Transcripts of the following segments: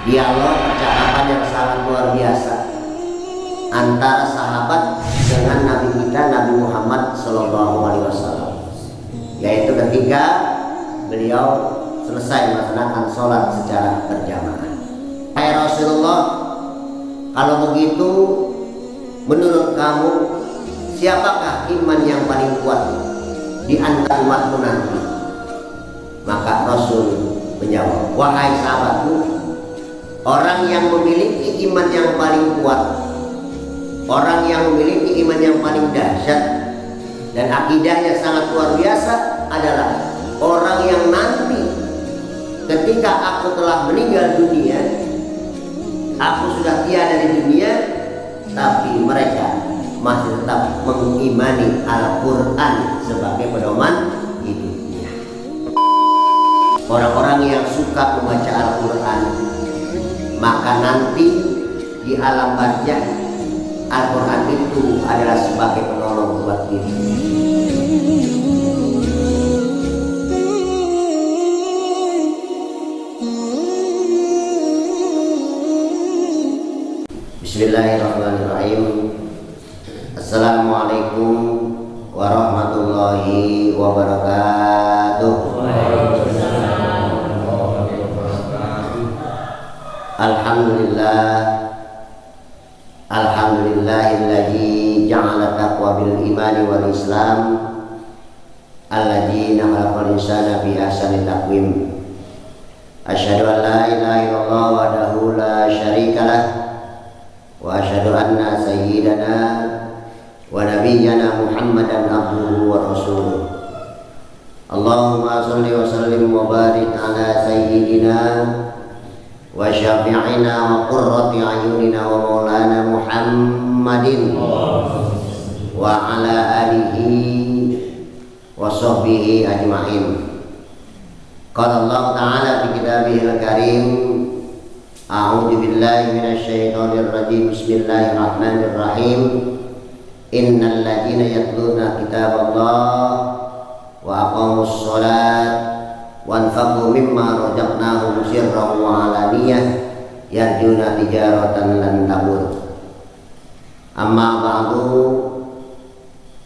dialog percakapan yang sangat luar biasa antara sahabat dengan Nabi kita Nabi Muhammad SAW, yaitu ketika beliau selesai melaksanakan sholat secara berjamaah. Hai Rasulullah, kalau begitu menurut kamu siapakah iman yang paling kuat di antara umatmu nanti? Maka Rasul menjawab, wahai sahabatku, orang yang memiliki iman yang paling kuat, orang yang memiliki iman yang paling dahsyat dan akidahnya sangat luar biasa adalah orang yang nanti ketika aku telah meninggal dunia, aku sudah tiada di dunia, tapi mereka masih tetap mengimani Al-Quran sebagai pedoman hidupnya. Orang-orang yang suka membaca Al-Quran, maka nanti di alam barzakh Al-Quran itu adalah sebagai penolong buat diri. Bismillahirrahmanirrahim. Assalamualaikum warahmatullahi wabarakatuh. Alhamdulillah, alhamdulillahilladzi ja'ala taqwa bil imani wal islam alladzi khalaqal insana bi ahsani taqwim. Asyhadu an la ilaha illallah wahdahu la syarikalah wa asyhadu anna sayyidana wa nabiyyana Muhammadan abduhu wa rasuluh. Allahumma shalli wa sallim wa barik ala sayyidina wa syafi'ina wa qurrati ayunina wa maulana Muhammadin wa ala alihi wa sahbihi ajma'in. Qala Allah ta'ala fi kitabihil karim, a'udzu billahi minasyaitonir rajim, bismillahirrahmanirrahim. Innal ladzina yatluna kitaballah wa aqamus shalat wa anfaqu mimma razaqnahum sirran wa alaniyah yarjuna tijaratan lan tabur. Amma ba'du,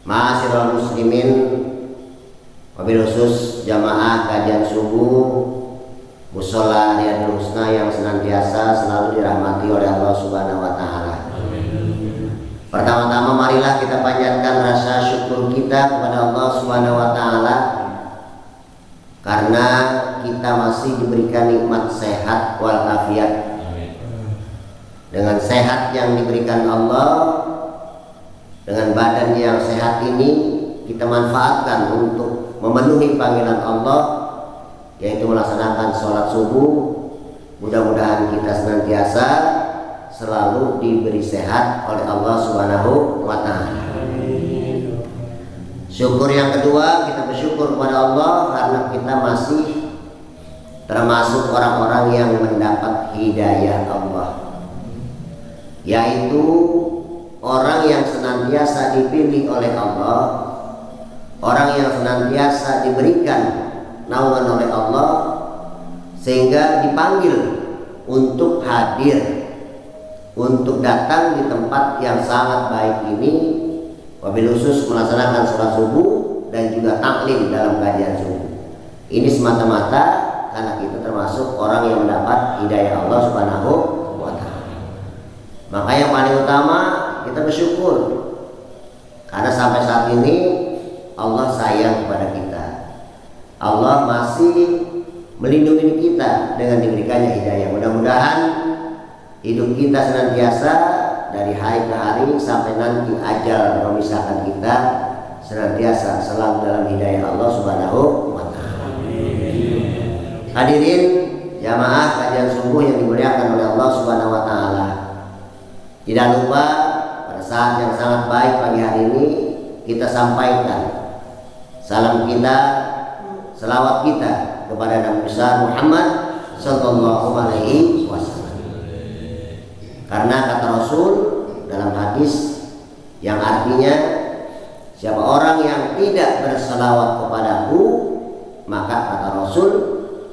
ma'asyiral muslimin, wabil khusus jamaah kajian subuh Mushola Riyadul Husna yang senantiasa selalu dirahmati oleh Allah Subhanahu wa taala. Pertama-tama marilah kita panjatkan rasa syukur kita kepada Allah Subhanahu wa taala karena kita masih diberikan nikmat sehat walafiat. Dengan sehat yang diberikan Allah, dengan badan yang sehat ini kita manfaatkan untuk memenuhi panggilan Allah, yaitu melaksanakan sholat subuh. Mudah-mudahan kita senantiasa selalu diberi sehat oleh Allah Subhanahu wa taala. Syukur yang kedua, kita bersyukur kepada Allah karena kita masih termasuk orang-orang yang mendapat hidayah Allah, yaitu orang yang senantiasa dipilih oleh Allah, orang yang senantiasa diberikan naungan oleh Allah, sehingga dipanggil untuk hadir, untuk datang di tempat yang sangat baik ini, wabil khusus melaksanakan sholat subuh dan juga taklim dalam kajian subuh. Ini semata-mata karena kita termasuk orang yang mendapat hidayah Allah Subhanahu wa ta'ala. Maka yang paling utama kita bersyukur karena sampai saat ini Allah sayang kepada kita. Allah masih melindungi kita dengan diberikannya hidayah. Mudah-mudahan hidup kita senantiasa dari hari ke hari sampai nanti ajal memisahkan kita senantiasa selalu dalam hidayah Allah Subhanahu wa ta'ala. Hadirin jamaah kajian subuh yang dimuliakan oleh Allah Subhanahu wa ta'ala, tidak lupa pada saat yang sangat baik pagi hari ini kita sampaikan salam kita, selawat kita kepada Nabi besar Muhammad sallallahu alaihi wasallam. Karena kata Rasul dalam hadis yang artinya, siapa orang yang tidak berselawat kepadaku, maka kata Rasul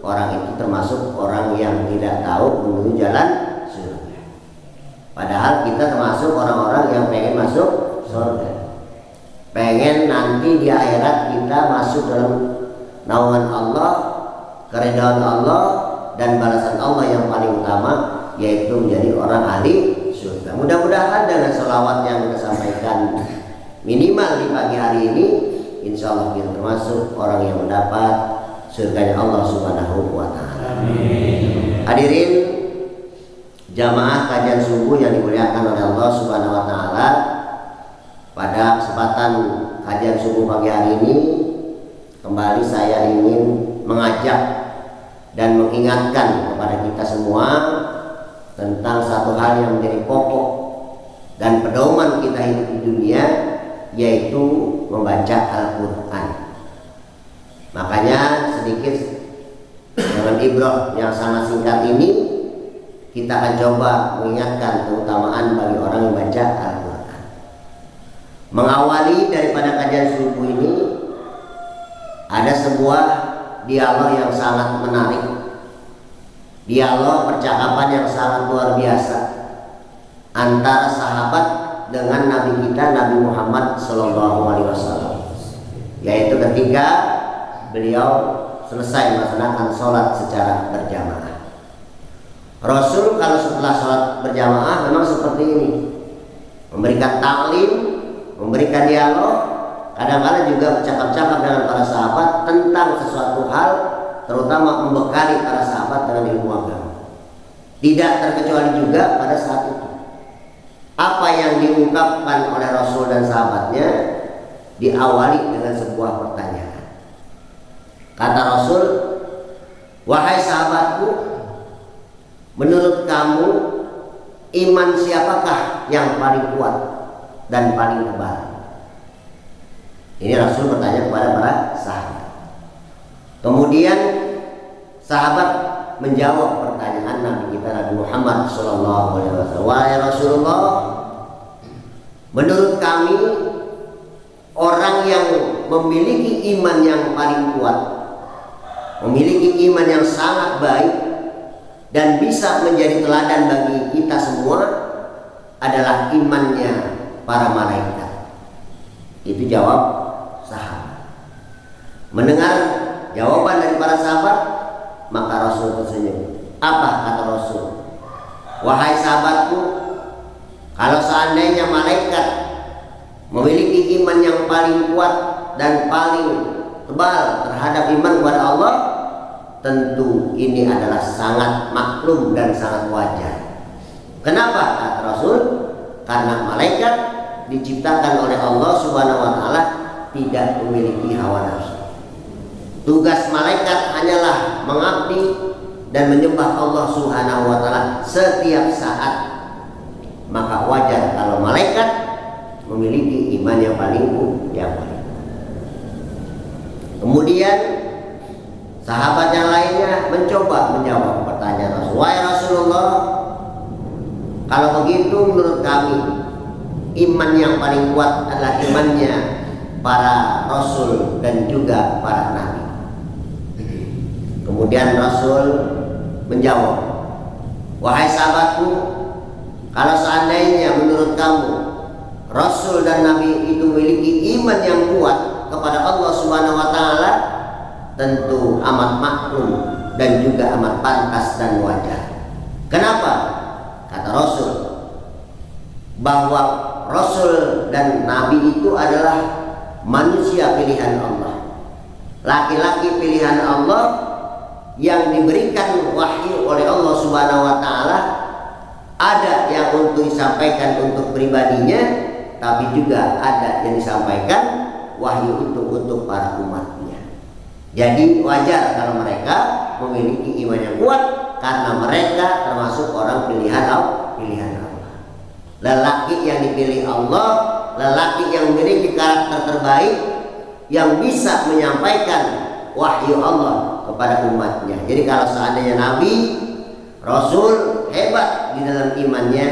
orang itu termasuk orang yang tidak tahu menuju jalan nanti di akhirat kita masuk dalam naungan Allah, keridhaan Allah, dan balasan Allah yang paling utama, yaitu menjadi orang ahli surga. Mudah-mudahan dengan sholawat yang kita sampaikan minimal di pagi hari ini, insya Allah kita termasuk orang yang mendapat surganya Allah Subhanahu wa Ta'ala. Hadirin jamaah kajian subuh yang dimuliakan oleh Allah Subhanahu wa Ta'ala, pada kesempatan kajian subuh pagi hari ini kembali saya ingin mengajak dan mengingatkan kepada kita semua tentang satu hal yang menjadi pokok dan pedoman kita hidup di dunia, yaitu membaca Al-Quran. Makanya sedikit dengan ibrah yang sangat singkat ini, kita akan coba mengingatkan keutamaan bagi orang yang baca Al-Quran. Mengawali daripada kajian subuh ini, ada sebuah dialog yang sangat menarik, dialog percakapan yang sangat luar biasa antara sahabat dengan Nabi kita Nabi Muhammad SAW, yaitu ketika beliau selesai melaksanakan sholat secara berjamaah. Rasul kalau setelah sholat berjamaah memang seperti ini, memberikan taklim, memberikan dialog, kadang-kadang juga bercakap-cakap dengan para sahabat tentang sesuatu hal, terutama membekali para sahabat dengan ilmu agama. Tidak terkecuali juga pada saat itu, apa yang diungkapkan oleh Rasul dan sahabatnya diawali dengan sebuah pertanyaan. Kata Rasul, "Wahai sahabatku, menurut kamu iman siapakah yang paling kuat dan paling tebal?" Ini Rasul bertanya kepada para sahabat. Kemudian sahabat menjawab pertanyaan Nabi kita Nabi Muhammad SAW. "Wahai Rasulullah, menurut kami orang yang memiliki iman yang paling kuat, memiliki iman yang sangat baik dan bisa menjadi teladan bagi kita semua adalah imannya para malaikat." Itu jawab sahabat. Mendengar jawaban dari para sahabat, maka Rasul tersenyum. Apa kata Rasul? "Wahai sahabatku, kalau seandainya malaikat memiliki iman yang paling kuat dan paling tebal terhadap iman kepada Allah, tentu ini adalah sangat maklum dan sangat wajar." Kenapa kata Rasul? Karena malaikat diciptakan oleh Allah Subhanahu wa Ta'ala tidak memiliki hawa nafsu. Tugas malaikat hanyalah mengabdi dan menyembah Allah Subhanahu wa Ta'ala setiap saat. Maka wajar kalau malaikat memiliki iman yang paling kuat. Kemudian sahabat yang lainnya mencoba menjawab pertanyaan Rasul. "Wahai Rasulullah, kalau begitu menurut kami iman yang paling kuat adalah imannya para Rasul dan juga para Nabi." Kemudian Rasul menjawab, "Wahai sahabatku, kalau seandainya menurut kamu Rasul dan Nabi itu memiliki iman yang kuat kepada Allah Subhanahu wa Ta'ala, tentu amat maklum dan juga amat pantas dan wajar." Kenapa? Kata Rasul, bahwa Rasul dan Nabi itu adalah manusia pilihan Allah, laki-laki pilihan Allah yang diberikan wahyu oleh Allah Subhanahu wa Ta'ala. Ada yang untuk disampaikan untuk pribadinya, tapi juga ada yang disampaikan wahyu itu untuk para umatnya. Jadi wajar kalau mereka memiliki iman yang kuat, karena mereka termasuk orang pilihan Allah. Lelaki yang dipilih Allah, lelaki yang memiliki karakter terbaik, yang bisa menyampaikan wahyu Allah kepada umatnya. Jadi kalau seandainya Nabi, Rasul hebat di dalam imannya,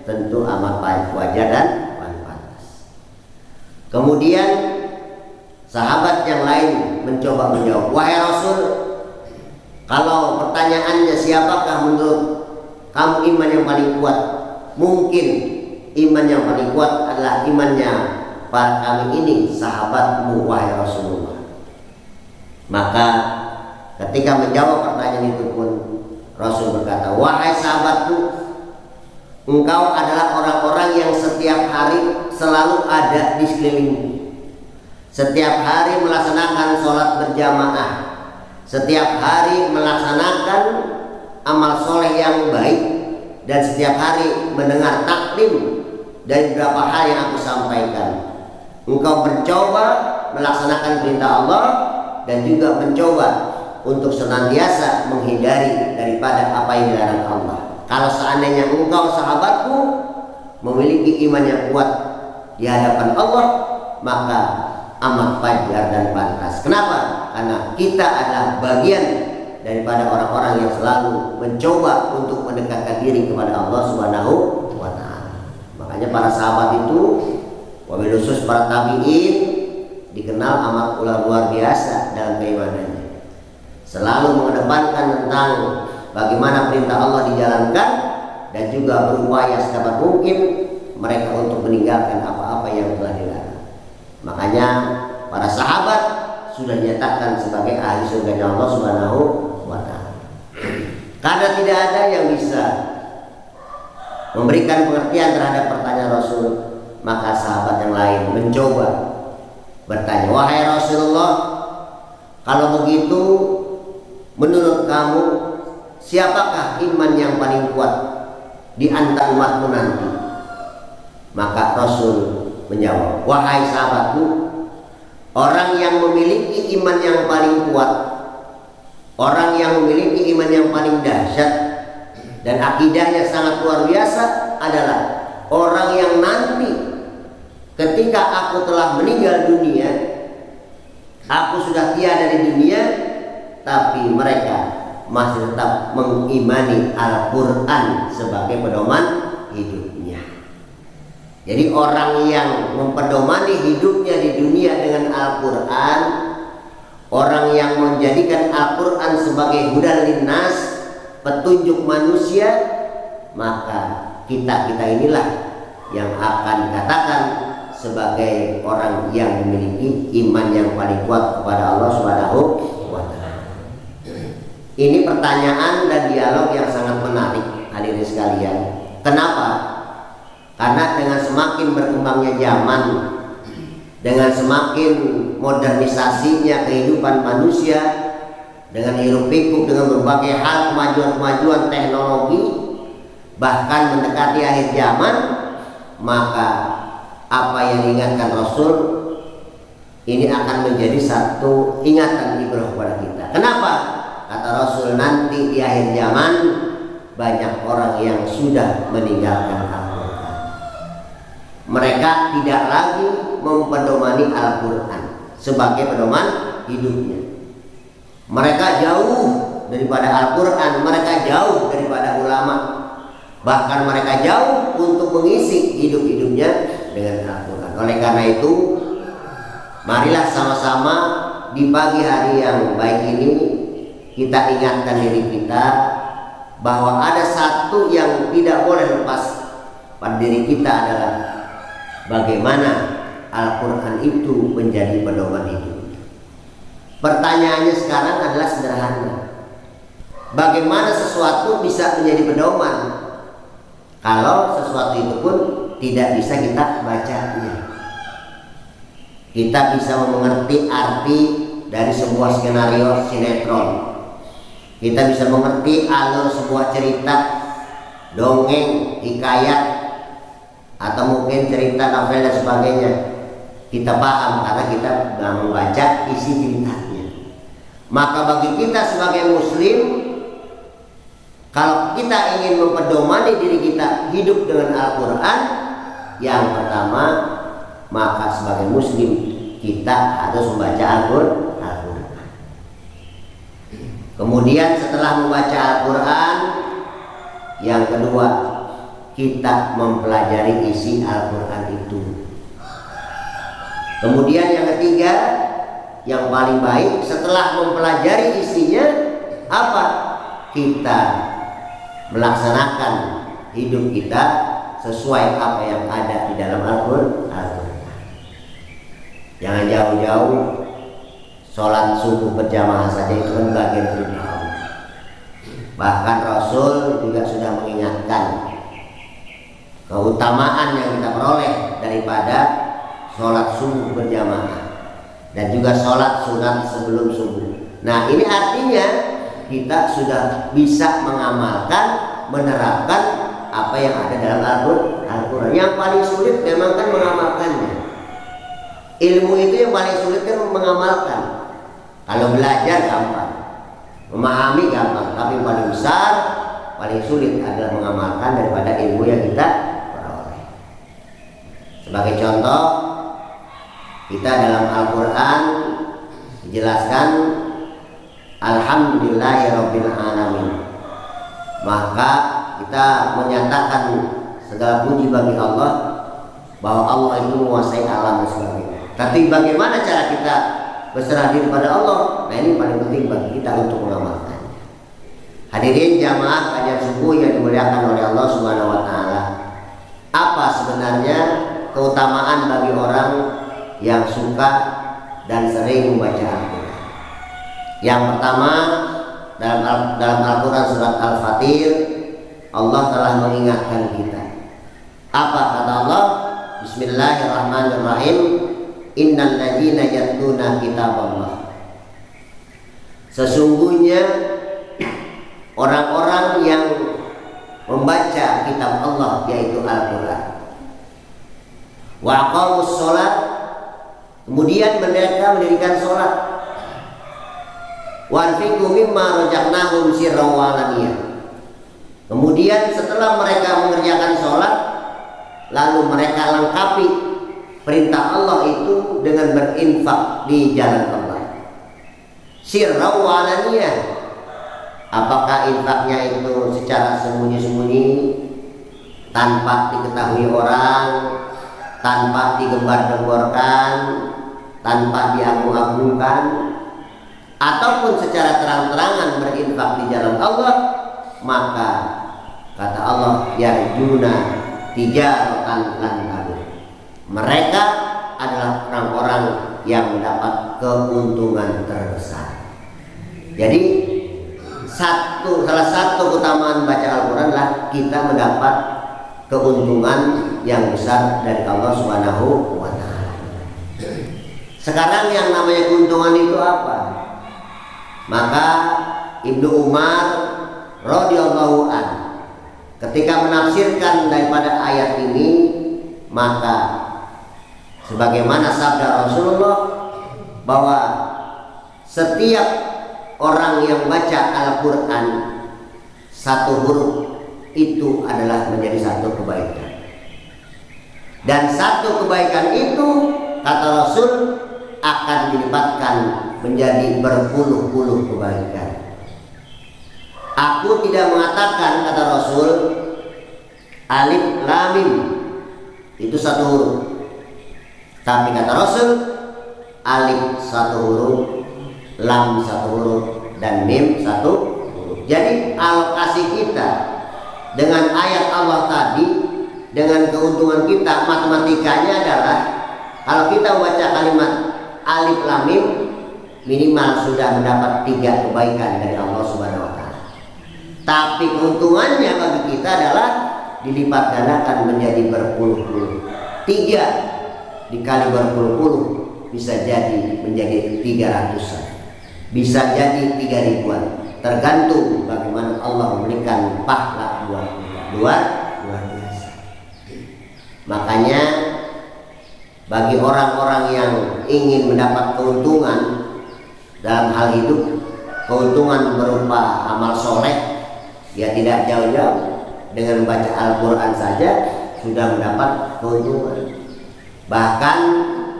tentu amat baik, wajar dan pantas. Kemudian sahabat yang lain mencoba menjawab, "Wahai Rasul, kalau pertanyaannya siapakah menurut kamu iman yang paling kuat? Mungkin iman yang paling kuat adalah imannya kami ini sahabatmu wahai Rasulullah. Maka ketika menjawab pertanyaan itu pun Rasul berkata, wahai sahabatku, engkau adalah orang-orang yang setiap hari selalu ada di sekelilingku, setiap hari melaksanakan sholat berjamaah, setiap hari melaksanakan amal soleh yang baik, dan setiap hari mendengar taklim dari beberapa hal yang aku sampaikan. Engkau mencoba melaksanakan perintah Allah dan juga mencoba untuk senantiasa menghindari daripada apa yang dilarang Allah. Kalau seandainya engkau sahabatku memiliki iman yang kuat di hadapan Allah, maka amat wajar dan pantas. Kenapa? Karena kita adalah bagian daripada orang-orang yang selalu mencoba untuk mendekatkan diri kepada Allah Subhanahu wa Ta'ala. Makanya para sahabat itu, wabil khusus para tabi'in, dikenal amat luar biasa dalam keimanannya. Selalu mengedepankan tentang bagaimana perintah Allah dijalankan dan juga berupaya sedapat mungkin mereka untuk meninggalkan apa-apa yang telah dilarang. Makanya para sahabat sudah dinyatakan sebagai ahli surga Allah Subhanahu wa Ta'ala. Karena tidak ada yang bisa memberikan pengertian terhadap pertanyaan Rasul, maka sahabat yang lain mencoba bertanya, wahai Rasulullah, kalau begitu menurut kamu siapakah iman yang paling kuat di antara umatmu nanti? Maka Rasul menjawab, wahai sahabatku, orang yang memiliki iman yang paling kuat, orang yang memiliki iman yang paling dahsyat dan akidahnya sangat luar biasa adalah orang yang nanti ketika aku telah meninggal dunia, aku sudah tiada di dunia, tapi mereka masih tetap mengimani Al-Quran sebagai pedoman hidupnya. Jadi orang yang mempedomani hidupnya di dunia dengan Al-Quran, orang yang menjadikan Al-Quran sebagai hudan linnas, petunjuk manusia, maka kita inilah yang akan dikatakan sebagai orang yang memiliki iman yang paling kuat kepada Allah Subhanahu wa Ta'ala. Ini pertanyaan dan dialog yang sangat menarik, hadirin sekalian. Kenapa? Karena dengan semakin berkembangnya zaman, dengan semakin modernisasinya kehidupan manusia, dengan hiruk pikuk dengan berbagai hal kemajuan teknologi, bahkan mendekati akhir zaman, maka apa yang diingatkan Rasul ini akan menjadi satu ingatan ibrah kepada kita. Kenapa? Kata Rasul, nanti di akhir zaman banyak orang yang sudah meninggalkan Al-Quran. Mereka tidak lagi mempedomani Al-Quran sebagai pedoman hidupnya. Mereka jauh daripada Al-Quran, mereka jauh daripada ulama, bahkan mereka jauh untuk mengisi hidup-hidupnya dengan Al-Quran. Oleh karena itu, marilah sama-sama di pagi hari yang baik ini kita ingatkan diri kita bahwa ada satu yang tidak boleh lepas pada diri kita adalah bagaimana Al-Quran itu menjadi pedoman hidup. Pertanyaannya sekarang adalah sederhana. Bagaimana sesuatu bisa menjadi pedoman kalau sesuatu itu pun tidak bisa kita bacanya? Kita bisa mengerti arti dari sebuah skenario sinetron. Kita bisa mengerti alur sebuah cerita, dongeng, hikayat, atau mungkin cerita novel dan sebagainya. Kita paham karena kita membaca isi ceritanya. Maka bagi kita sebagai muslim, kalau kita ingin mempedomani diri kita hidup dengan Al-Quran, yang pertama, maka sebagai muslim kita harus membaca Al-Quran. Kemudian setelah membaca Al-Quran, yang kedua, kita mempelajari isi Al-Quran itu. Kemudian yang ketiga, yang paling baik setelah mempelajari isinya, apa? Kita melaksanakan hidup kita sesuai apa yang ada di dalam Al-Quran. Jangan jauh-jauh, sholat subuh berjamaah saja itu kan bagian perintah Allah. Bahkan Rasul juga sudah mengingatkan keutamaan yang kita peroleh daripada sholat subuh berjamaah dan juga sholat sunat sebelum subuh. Nah, ini artinya kita sudah bisa mengamalkan, menerapkan apa yang ada dalam Al-Quran. Yang paling sulit memang kan mengamalkannya. Ilmu itu yang paling sulit kan mengamalkan. Kalau belajar gampang, memahami gampang, tapi yang paling besar, paling sulit adalah mengamalkan daripada ilmu yang kita peroleh. Sebagai contoh, kita dalam Al-Quran dijelaskan Alhamdulillahirabbil alamin. Maka kita menyatakan segala puji bagi Allah, bahwa Allah itu menguasai alam dan sebagainya. Tapi bagaimana cara kita berserah diri pada Allah? Nah, ini paling penting bagi kita untuk mengamalkan. Hadirin jamaah kajian subuh yang dimuliakan oleh Allah Subhanahu wa taala. Apa sebenarnya keutamaan bagi orang yang suka dan sering membaca Al-Quran? Yang pertama, dalam Al-Quran surat Al-Fatir, Allah telah mengingatkan kita. Apa kata Allah? Bismillahirrahmanirrahim. Innal ladzina yatluna kitaballah. Sesungguhnya orang-orang yang membaca kitab Allah, yaitu Al-Quran, wa aqamus sholat, kemudian mereka mendirikan sholat, wa anfiqu mimma razaqnahum sirran wa alaniyah. Kemudian setelah mereka mengerjakan sholat, lalu mereka lengkapi perintah Allah itu dengan berinfak di jalan Allah. Sirran wa alaniyah. Apakah infaknya itu secara sembunyi-sembunyi, tanpa diketahui orang, tanpa digembar-gemborkan, tanpa diagung-agungkan, ataupun secara terang-terangan berinfak di jalan Allah? Maka kata Allah, yarjuna tijaratan lan tabur. Mereka adalah orang-orang yang mendapat keuntungan terbesar. Jadi salah satu keutamaan baca Al-Quran adalah kita mendapat keuntungan yang besar dari Allah Subhanahu wa taala. Sekarang yang namanya keuntungan itu apa? Maka Ibnu Umar radhiyallahu anhu ketika menafsirkan daripada ayat ini, maka sebagaimana sabda Rasulullah bahwa setiap orang yang baca Al-Quran satu huruf itu adalah menjadi satu kebaikan, dan satu kebaikan itu kata Rasul akan dilipatkan menjadi berpuluh-puluh kebaikan. Aku tidak mengatakan, kata Rasul, alif lam mim itu satu huruf, tapi kata Rasul alif satu huruf, lam satu huruf, dan mim satu huruf. Jadi alokasi kita dengan ayat Allah tadi, dengan keuntungan kita, matematikanya adalah kalau kita membaca kalimat alif lam mim, minimal sudah mendapat 3 kebaikan dari Allah Subhanahu wa taala. Tapi keuntungannya bagi kita adalah dilipat gandakan menjadi berpuluh-puluh. 3 dikali berpuluh-puluh bisa jadi menjadi 300-an, bisa jadi 3.000-an, tergantung bagaimana Allah memberikan pahala buat kita. Luar biasa. Makanya bagi orang-orang yang ingin mendapat keuntungan dalam hal hidup, keuntungan berupa amal soleh, dia tidak jauh-jauh dengan membaca Al-Quran saja sudah mendapat keuntungan. Bahkan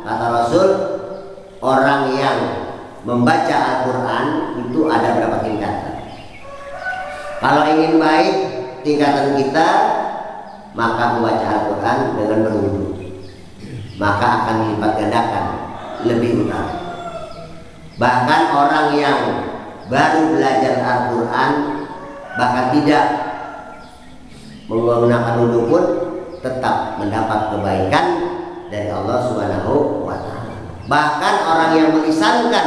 kata Rasul, orang yang membaca Al-Quran itu ada berapa tingkatan. Kalau ingin baik tingkatan kita, maka membaca Al-Quran dengan berwudu, maka akan dilipat gandakan lebih utama. Bahkan orang yang baru belajar Al-Quran, bahkan tidak menggunakan wudu pun tetap mendapat kebaikan dari Allah Subhanahu wa taala. Bahkan orang yang melisankan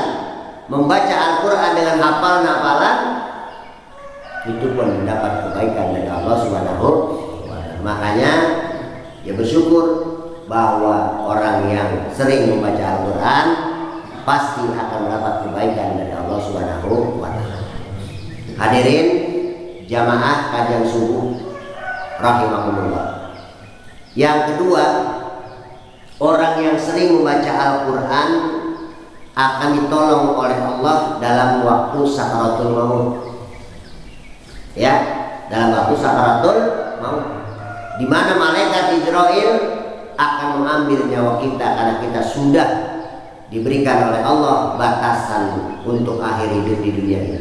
membaca Al-Quran dengan hafalan itu pun mendapat kebaikan dari Allah Subhanahu wa Ta'ala. Makanya ya bersyukur bahwa orang yang sering membaca Al-Quran pasti akan mendapat kebaikan dari Allah Subhanahu wa Ta'ala. Hadirin jamaah kajian subuh rahimahumullah. Yang kedua, orang yang sering membaca Al-Quran akan ditolong oleh Allah dalam waktu sakaratul maut. Ya, dalam waktu sakaratul maut, di mana malaikat Israel akan mengambil nyawa kita karena kita sudah diberikan oleh Allah batasan untuk akhir hidup di dunia ini.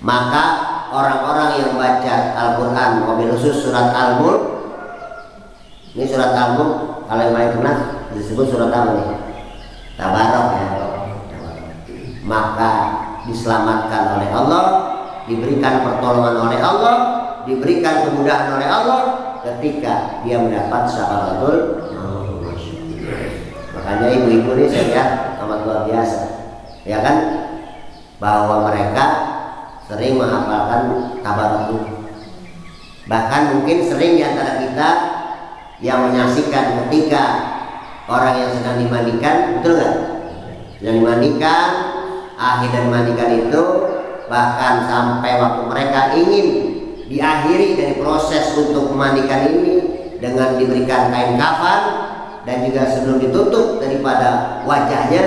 Maka orang-orang yang baca Al-Quran, wabil khusus surat Al-Mulk, ini surat Al-Mulk kalau yang paling kenal disebut surat apa nih? Tabarok ya. Maka diselamatkan oleh Allah, diberikan pertolongan oleh Allah, diberikan kemudahan oleh Allah ketika dia mendapat syafaatul maut. Makanya ibu-ibu ini saya lihat amat luar biasa, ya kan, bahwa mereka sering menghafalkan tabarok. Bahkan mungkin sering di antara kita yang menyaksikan ketika orang yang sedang dimandikan, betul nggak? Sedang dimandikan, akhir dan dimandikan itu, bahkan sampai waktu mereka ingin diakhiri dari proses untuk memandikan ini dengan diberikan kain kafan dan juga sebelum ditutup daripada wajahnya,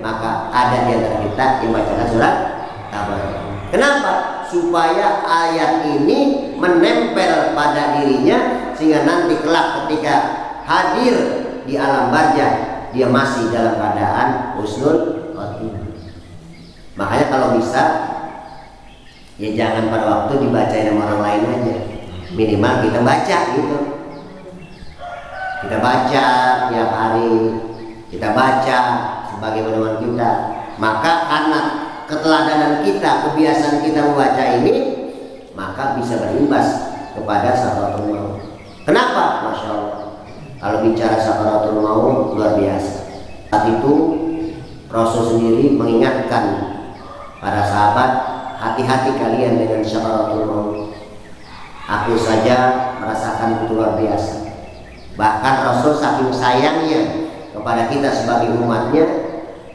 maka ada di antara kita yang bacakan surat Tabarok. Kenapa? Supaya ayat ini menempel pada dirinya sehingga nanti kelak ketika hadir di alam barzah dia masih dalam keadaan husnul khotimah. Makanya kalau bisa ya jangan pada waktu dibacain sama orang lain aja, minimal kita baca gitu. Kita baca tiap hari, kita baca sebagai pedoman kita. Maka karena keteladanan kita, kebiasaan kita membaca ini, maka bisa berimbas kepada sakaratul maut. Kenapa? Masya Allah, kalau bicara sakaratul maut luar biasa. Saat itu Rasul sendiri mengingatkan para sahabat, hati-hati kalian dengan sakaratul maut. Aku saja merasakan itu luar biasa. Bahkan Rasul saking sayangnya kepada kita sebagai umatnya,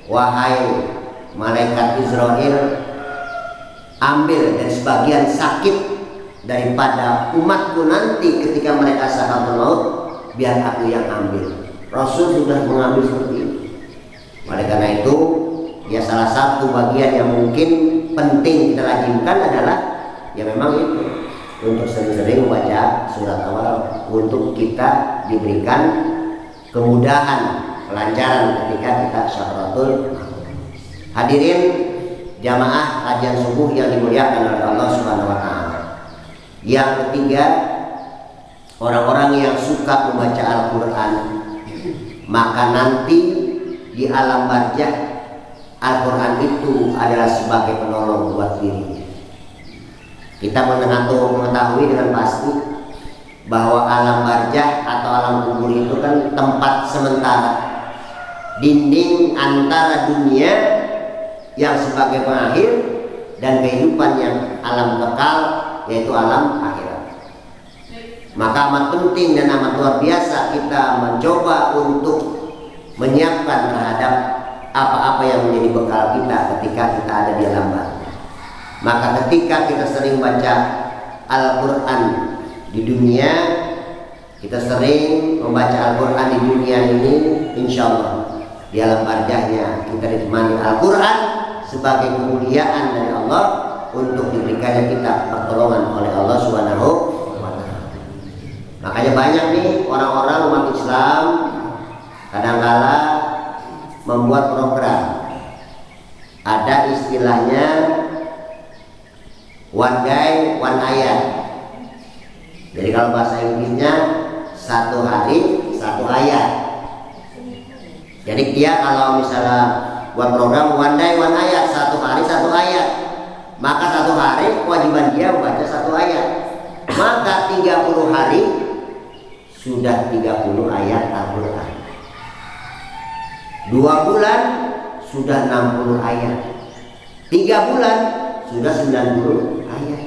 wahai malaikat Israel, ambil dari sebagian sakit daripada umatku nanti ketika mereka sakaratul maut, biar aku yang ambil. Rasul sudah mengambil seperti itu. Oleh karena itu, ya salah satu bagian yang mungkin penting kita lazimkan adalah ya memang itu, untuk sering-sering membaca surat awal untuk kita diberikan kemudahan, kelancaran ketika kita sakaratul maut. Hadirin jamaah kajian subuh yang dimuliakan oleh Allah Subhanahu wa Ta'ala. Yang ketiga, orang-orang yang suka membaca Al-Quran, maka nanti di alam barzah Al-Quran itu adalah sebagai penolong buat dirinya. Kita mengetahui dengan pasti bahwa alam barzah atau alam kubur itu kan tempat sementara, dinding antara dunia yang sebagai pengakhir dan kehidupan yang alam kekal, yaitu alam akhirat. Maka amat penting dan amat luar biasa kita mencoba untuk menyiapkan terhadap apa-apa yang menjadi bekal kita ketika kita ada di alam barzah. Maka ketika kita sering baca Al-Quran di dunia, kita sering membaca Al-Quran di dunia ini, insya Allah di alam barzahnya kita ditemani Al-Quran sebagai kemuliaan dari Allah untuk diberikannya kita pertolongan oleh Allah Subhanahu wa Ta'ala. Makanya banyak nih orang-orang umat Islam kadang-kala membuat program, ada istilahnya one day one ayat. Jadi kalau bahasa Inggrisnya satu hari satu ayat. Jadi dia kalau misalnya buat program one day one ayat, satu hari satu ayat, maka satu hari kewajiban dia membaca satu ayat. Maka 30 hari sudah 30 ayat Al-Quran. 2 bulan sudah 60 ayat. 3 bulan sudah 90 ayat.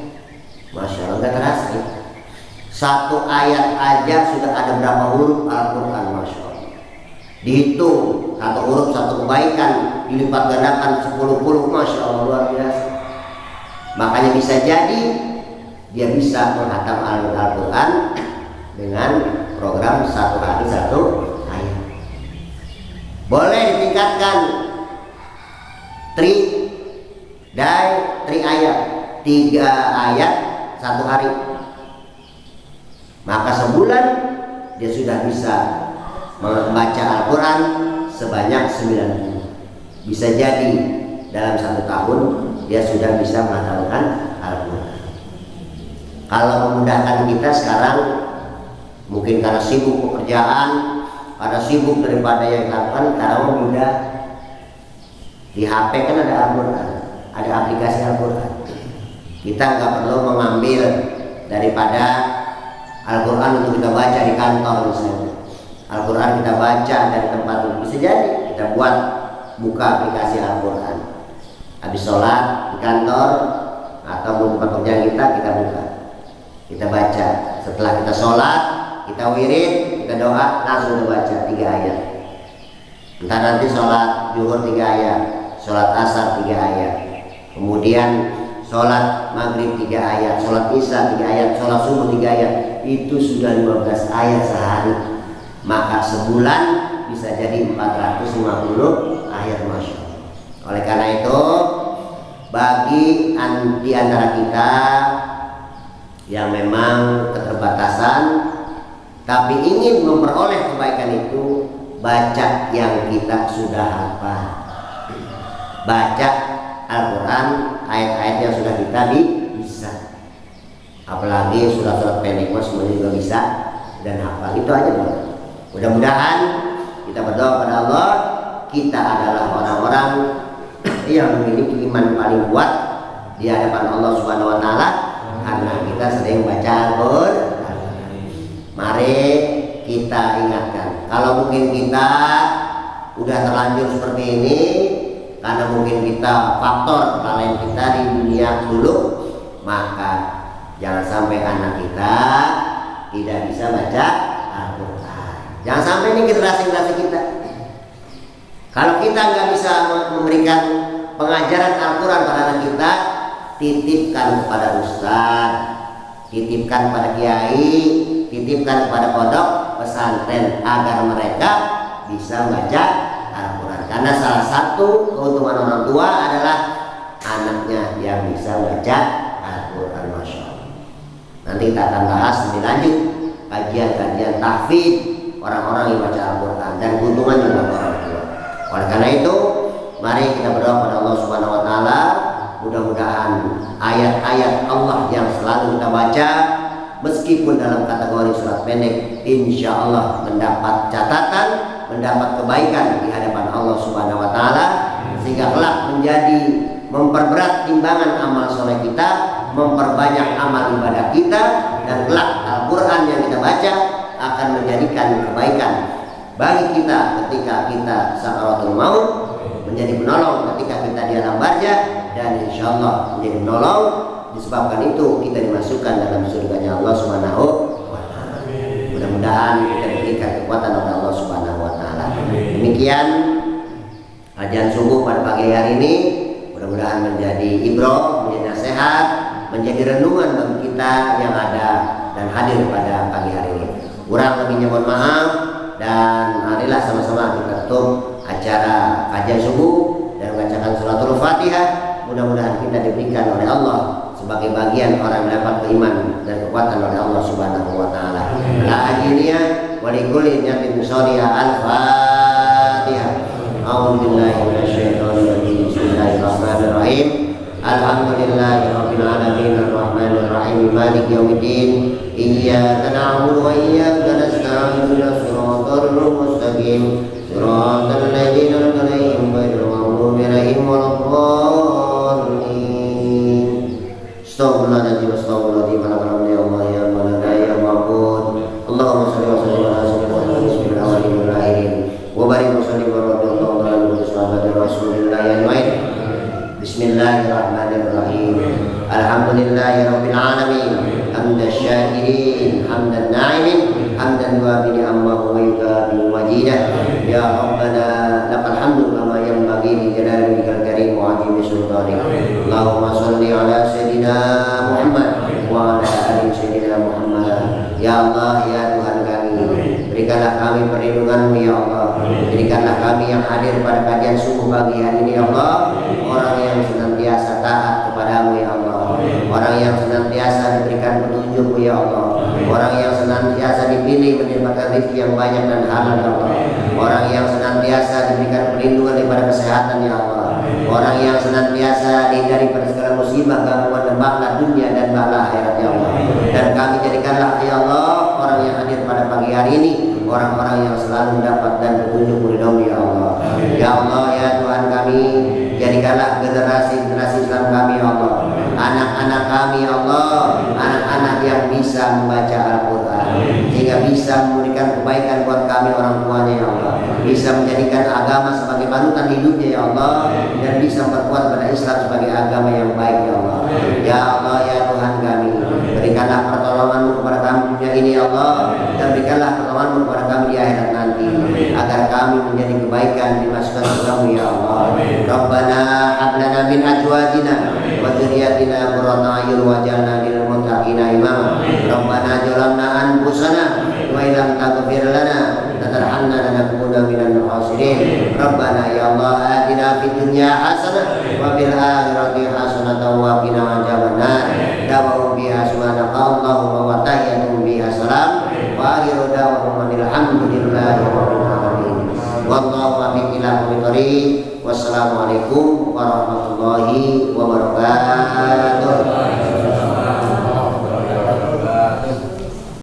Masya Allah, gak terasa ya. 1 ayat aja sudah ada berapa huruf Al-Quran. Masya Allah, dihitung 1 huruf 1 kebaikan, dilipat gandakan 10-10. Masya Allah, luar biasa. Makanya bisa jadi dia bisa menghatam Al-Quran dengan program 1 hari 1 ayat. Boleh ditingkatkan 3 ayat, 3 ayat 1 hari. Maka sebulan dia sudah bisa membaca Al-Quran sebanyak 90. Bisa jadi dalam 1 tahun dia sudah bisa menghafalkan Al-Quran. Kalau memudahkan kita sekarang, mungkin karena sibuk pekerjaan, karena sibuk daripada yang dilakukan, karena mudah. Di HP kan ada Al-Quran, ada aplikasi Al-Quran. Kita nggak perlu mengambil daripada Al-Quran untuk kita baca di kantor misalnya. Al-Quran kita baca dari tempat itu. Bisa jadi kita buka aplikasi Al-Quran. Habis sholat di kantor atau di tempat kerja kita buka, kita baca. Setelah kita sholat, kita wirid, kita doa, langsung kita baca 3 ayat. Entah nanti sholat zuhur 3 ayat, sholat asar 3 ayat, kemudian sholat maghrib 3 ayat, sholat isya 3 ayat, sholat subuh 3 ayat. Itu sudah 15 ayat sehari. Maka sebulan bisa jadi 450 ayat. Masya Allah. Oleh karena itu, bagi di antara kita yang memang keterbatasan tapi ingin memperoleh kebaikan itu, baca yang kita sudah hafal. Baca Al-Quran, ayat-ayat yang sudah kita bisa. Apalagi surat-surat pendek semuanya juga bisa dan hafal. Itu aja Bang. Mudah-mudahan kita berdoa kepada Allah, kita adalah orang-orang yang memiliki iman paling kuat di hadapan Allah Subhanahu wa taala karena kita sering baca Al-Quran. Mari kita ingatkan, kalau mungkin kita udah terlanjur seperti ini karena mungkin kita faktor kelalaian kita di dunia dulu, maka jangan sampai anak kita tidak bisa baca Al-Quran. Jangan sampai ini generasi-generasi kita. Kalau kita nggak bisa memberikan pengajaran Al-Quran pada anak kita, titipkan kepada ustaz, titipkan kepada kiai, titipkan kepada pondok pesantren agar mereka bisa baca Al-Quran. Karena salah satu keuntungan orang tua adalah anaknya yang bisa baca Al-Quran. Masya Allah. Nanti kita akan bahas lebih lanjut kajian-kajian tahfidz orang-orang yang baca Al-Quran dan keuntungan juga orang tua. Oleh karena itu, mari kita berdoa pada Allah Subhanahu wa taala, mudah-mudahan ayat-ayat Allah yang selalu kita baca meskipun dalam kategori surat pendek, insya Allah mendapat catatan, mendapat kebaikan di hadapan Allah Subhanahu wa taala, sehingga kelak menjadi memperberat timbangan amal soleh kita, memperbanyak amal ibadah kita, dan kelak Al-Quran yang kita baca akan menjadikan kebaikan bagi kita ketika kita sakaratul maut, menjadi penolong ketika kita di alam barzah, dan insya Allah menjadi penolong disebabkan itu kita dimasukkan dalam surganya Allah Subhanahu wa taala. Mudah-mudahan kita diberikan kekuatan oleh Allah Subhanahu wa taala. Demikian kajian subuh pada pagi hari ini, mudah-mudahan menjadi ibrah, menjadi nasihat, menjadi renungan bagi kita yang ada dan hadir pada pagi hari ini. Kurang lebihnya mohon maaf, dan marilah sama-sama kita tutup acara kajian subuh dan membacakan suratul Fatihah. Mudah-mudahan kita diberikan oleh Allah sebagai bagian orang yang dapat keiman dan kekuatan oleh Allah Subhanahu wa taala. La ajiniya wa likulli niyatin sholiha al-Fatihah. A'udzubillahi minasyaitonir rajim. Bismillahirrahmanirrahim. Alhamdulillahirabbil alamin arrahmanir rahim maliki yaumiddin. Iyyaka na'budu wa iyyaka nasta'in. Shiratal mustaqim. Shiratal ladzina an'amta 'alaihim ghairil maghdubi 'alaihim waladdallin. Astaghfirullahaladzim, astaghfirullahaladzim, alhamdulillah, ya Allah, ya Allah, ya Ma'bud. Allahumma salli wa sallim ala sayyidina Muhammadin wa ala alihi wa sahbihi wa barik wa sallim wa radhiyallahu syakirin hamdan na'imin hamdan wa bi ni'amahu wa yukabi majidah. Ya Rabbana lakal hamdu kama yanbaghi li jalali wajhikal karim wa 'azimi sultanik. Allahumma shalli ala sayyidina Muhammad wa ala ali sayyidina Muhammad. Ya Allah, ya Tuhan kami, berikanlah kami perlindungan-Mu ya Allah. Berikanlah kami yang hadir pada kajian subuh pagi hari ini ya Allah, orang yang senantiasa taat kepadamu ya Allah, orang yang senantiasa diberikan petunjuk ya Allah, orang yang senantiasa dipilih mendapatkan rezeki yang banyak dan halal ya Allah, orang yang senantiasa diberikan perlindungan daripada kesehatan ya Allah, orang yang senantiasa dihindari pada segala musibah, gangguan dan bala dunia dan bala akhirat ya Allah. Dan kami jadikanlah ya Allah orang yang hadir pada pagi hari ini orang-orang yang selalu mendapat dan petunjuk ridho ya Allah. Ya Allah, ya Tuhan kami, jadikanlah generasi Islam kami ya Allah, anak-anak kami ya Allah, anak-anak yang bisa membaca Al-Quran sehingga bisa memberikan kebaikan buat kami orang tuanya ya Allah, bisa menjadikan agama sebagai panutan hidupnya ya Allah, dan bisa memperkuat pada Islam sebagai agama yang baik ya Allah. Ya Allah, ya Tuhan kami, berikanlah pertolongan-Mu kepada kami dunia ini ya Allah, dan berikanlah pertolongan-Mu kepada kami di akhirat nanti, agar kami menjadi kebaikan dimasukkan surga-Mu ya Allah. Rabbana hablana min azwajina wa dzurriyyatina qurrata a'yun waj'alna lil muttaqina imama. Rabbana zalamna anfusana wa illam taghfir lana latarhamna lanakunanna minal khasirin. Rabbana ya Allah atina fid dunya hasanah wa fil akhirati hasanah wa qina adzabannar. Dawahum biha subhanaka Allahumma wa tahiyyatuhum biha salam wa akhiru da'wahum alhamdulillahi rabbil alamin. Wallahu a'lam ila aqwamit thoriq. Wassalamualaikum warahmatullahi wabarakatuh.